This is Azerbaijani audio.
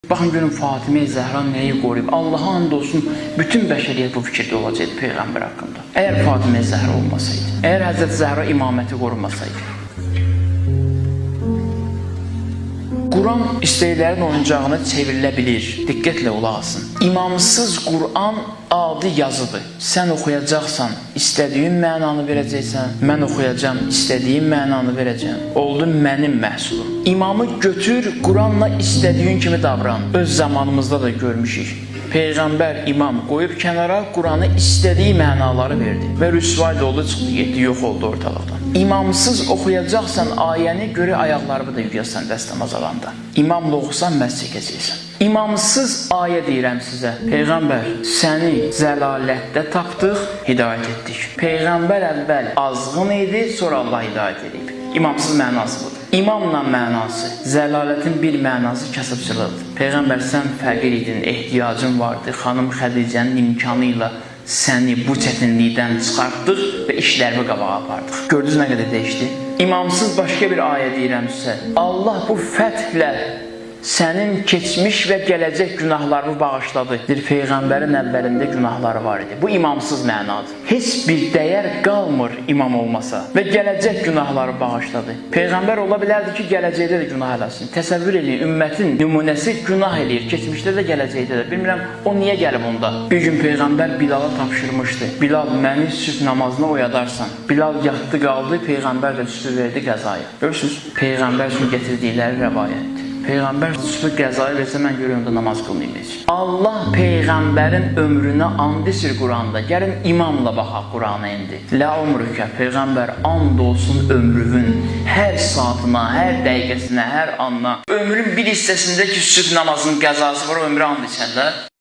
Baxın görün Fatimə Zəhra nəyi qoruyub? Allaha and olsun, bütün bəşəriyyət bu fikirdə olacaqdı Peyğəmbər haqqında. Əgər Fatimə Zəhra olmasaydı, əgər Həzrət Zəhra imaməti qorumasaydı. Quran istəklərin oyuncağına çevrilə bilir. Diqqətlə qulaq asın. İmamsız Quran adi yazıdır. Sən oxuyacaqsan, istədiyin mənanı verəcəksən. Mən oxuyacam, istədiyim mənanı verəcəm. Oldu mənim məhsulum. İmamı götür, Quranla istədiyin kimi davran. Öz zamanımızda da görmüşük. Peyğəmbər imam qoyub kənara Quranı istədiyi mənaları verdi. Və rüsvay oldu, çıxdı, getdi, yox oldu ortalıqdan. İmamsız oxuyacaqsan ayəni görə ayaqlarını da yuyarsan dəstəmaz alanda. İmamla oxusan məhz çəkəcəksən. İmamsız ayə deyirəm sizə. Peyğəmbər, səni zəlalətdə tapdıq, hidayət etdik. Peyğəmbər əvvəl azğın idi, sonra Allah hidayət edib. İmamsız mənası budur. İmamla mənası, zəlalətin bir mənası kasıbçılıqdır. Peyğəmbər, sən fəqir idin, ehtiyacın vardı. Xanım Xədicənin imkanı ilə səni bu çətinlikdən çıxartdıq və işlərimi qabağa apardıq. Gördünüz nə qədər dəyişdi? İmamsız başqa bir ayə deyirəm sizə. Allah bu fəthlə sənin keçmiş və gələcək günahlarını bağışladı. Bir Peyğəmbərin əvvəlində günahları var idi. Bu imamsız mənadır. Heç bir dəyər qalmır imam olmasa və gələcək günahları bağışladı. Peyğəmbər ola bilərdi ki, gələcəkdə də günah eləsin. Təsəvvür edin, ümmətin nümunəsi günah eləyir. Keçmişdə də, gələcəkdə də. Bilmirəm, o niyə gəlib onda? Bir gün Peyğəmbər Bilala tapşırmışdı. Bilal, məni sübh namazına oyadarsan. Bilal yatdı, qaldı, Peyğəmbər də üstü verdi qəzaya. Görürsünüz, Peyğəmbər üçün gətirdikləri rəvayətdir. Peyğəmbər sübh qəzayı versə, mən görürəm da namaz qılmayayım heç. Allah Peyğəmbərin ömrünə and içir Quranda. Gəlin imamla baxaq Qurana indi. Lə umrükə, Peyğəmbər and olsun ömrünün hər saatına, hər dəqiqəsinə, hər anına. Ömrün bir hissəsində ki, sübh namazının qəzası var, ömrü and içərlər.